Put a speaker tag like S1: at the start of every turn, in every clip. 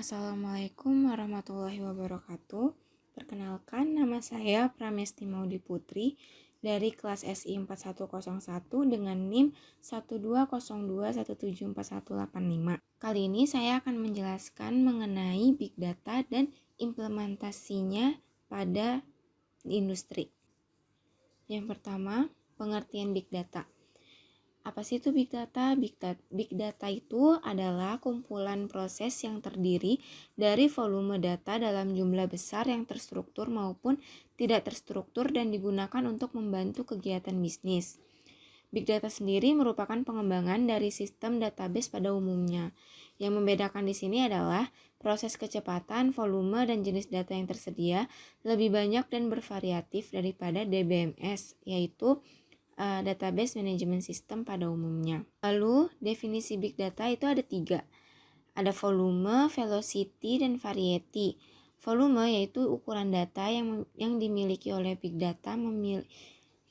S1: Assalamualaikum warahmatullahi wabarakatuh. Perkenalkan, nama saya Pramesti Maudi Putri dari kelas SI 4101 dengan NIM 12021741185. Kali ini saya akan menjelaskan mengenai Big Data dan implementasinya pada industri. Yang pertama, pengertian Big Data. Apa sih itu Big Data? Big Data itu adalah kumpulan proses yang terdiri dari volume data dalam jumlah besar yang terstruktur maupun tidak terstruktur dan digunakan untuk membantu kegiatan bisnis. Big Data sendiri merupakan pengembangan dari sistem database pada umumnya. Yang membedakan di sini adalah proses kecepatan, volume, dan jenis data yang tersedia lebih banyak dan bervariatif daripada DBMS, yaitu Database Management System pada umumnya. Lalu, definisi Big Data itu ada 3. Ada volume, velocity, dan variety. Volume yaitu ukuran data yang dimiliki oleh Big Data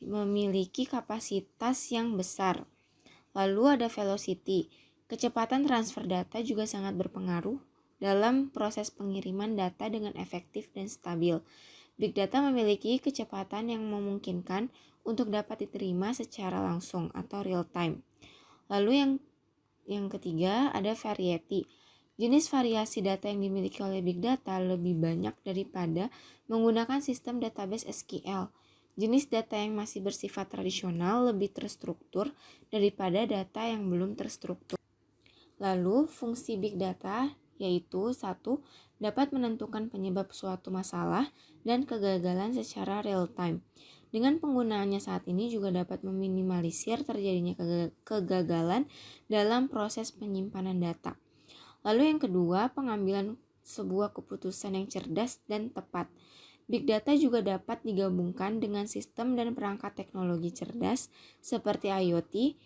S1: memiliki kapasitas yang besar. Lalu ada velocity. Kecepatan transfer data juga sangat berpengaruh dalam proses pengiriman data dengan efektif dan stabil. Big Data memiliki kecepatan yang memungkinkan untuk dapat diterima secara langsung atau real time. Lalu yang ketiga ada variety. Jenis variasi data yang dimiliki oleh Big Data lebih banyak daripada menggunakan sistem database SQL. Jenis data yang masih bersifat tradisional lebih terstruktur daripada data yang belum terstruktur. Lalu fungsi Big Data yaitu 1. Dapat menentukan penyebab suatu masalah dan kegagalan secara real time. Dengan penggunaannya saat ini juga dapat meminimalisir terjadinya kegagalan dalam proses penyimpanan data. Lalu yang kedua, pengambilan sebuah keputusan yang cerdas dan tepat. Big Data juga dapat digabungkan dengan sistem dan perangkat teknologi cerdas seperti IoT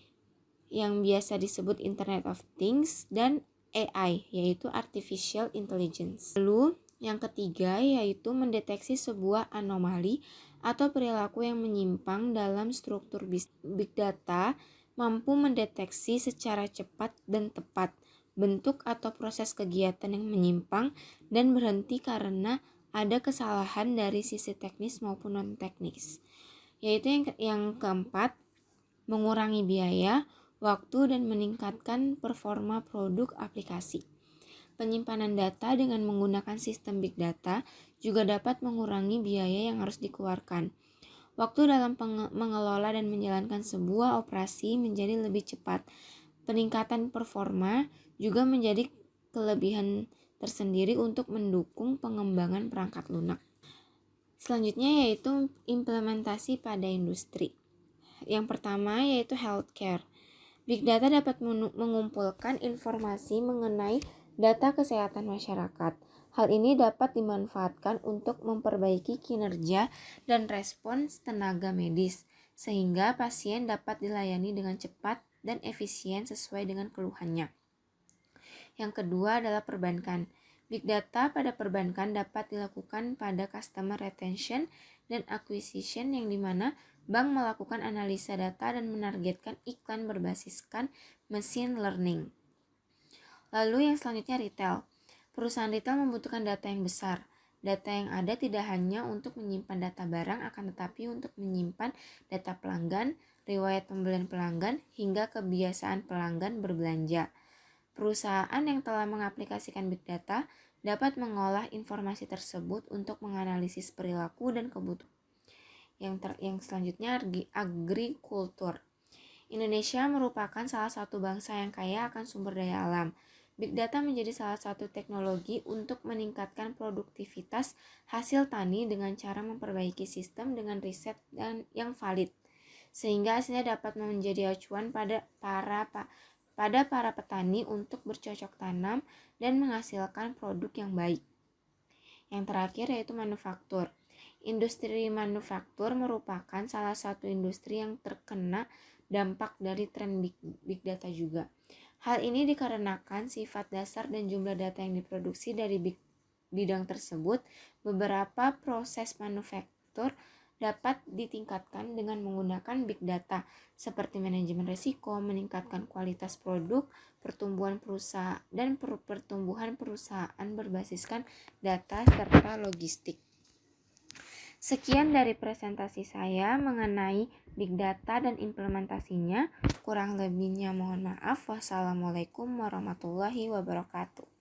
S1: yang biasa disebut Internet of Things dan AI yaitu Artificial Intelligence. Lalu yang ketiga yaitu mendeteksi sebuah anomali atau perilaku yang menyimpang dalam struktur Big Data mampu mendeteksi secara cepat dan tepat bentuk atau proses kegiatan yang menyimpang dan berhenti karena ada kesalahan dari sisi teknis maupun non-teknis. Yaitu yang keempat, mengurangi biaya, waktu, dan meningkatkan performa produk aplikasi. Penyimpanan data dengan menggunakan sistem Big Data juga dapat mengurangi biaya yang harus dikeluarkan. Waktu dalam mengelola dan menjalankan sebuah operasi menjadi lebih cepat. Peningkatan performa juga menjadi kelebihan tersendiri untuk mendukung pengembangan perangkat lunak. Selanjutnya yaitu implementasi pada industri. Yang pertama yaitu healthcare. Big Data dapat mengumpulkan informasi mengenai data kesehatan masyarakat. Hal ini dapat dimanfaatkan untuk memperbaiki kinerja dan respons tenaga medis, sehingga pasien dapat dilayani dengan cepat dan efisien sesuai dengan keluhannya. Yang kedua adalah perbankan. Big Data pada perbankan dapat dilakukan pada customer retention dan acquisition yang dimana bank melakukan analisa data dan menargetkan iklan berbasiskan machine learning. Lalu yang selanjutnya retail. Perusahaan retail membutuhkan data yang besar. Data yang ada tidak hanya untuk menyimpan data barang, akan tetapi untuk menyimpan data pelanggan, riwayat pembelian pelanggan, hingga kebiasaan pelanggan berbelanja. Perusahaan yang telah mengaplikasikan Big Data dapat mengolah informasi tersebut untuk menganalisis perilaku dan kebutuhan. Yang selanjutnya agrikultur. Indonesia merupakan salah satu bangsa yang kaya akan sumber daya alam. Big Data menjadi salah satu teknologi untuk meningkatkan produktivitas hasil tani dengan cara memperbaiki sistem dengan riset yang valid, sehingga hasilnya dapat menjadi acuan pada para petani untuk bercocok tanam dan menghasilkan produk yang baik. Yang terakhir yaitu manufaktur. Industri manufaktur merupakan salah satu industri yang terkena dampak dari tren Big Data juga. Hal ini dikarenakan sifat dasar dan jumlah data yang diproduksi dari bidang tersebut. Beberapa proses manufaktur dapat ditingkatkan dengan menggunakan big data seperti manajemen risiko, meningkatkan kualitas produk, pertumbuhan perusahaan dan pertumbuhan perusahaan berbasiskan data serta logistik. Sekian dari presentasi saya mengenai big data dan implementasinya. Kurang lebihnya mohon maaf. Wassalamualaikum warahmatullahi wabarakatuh.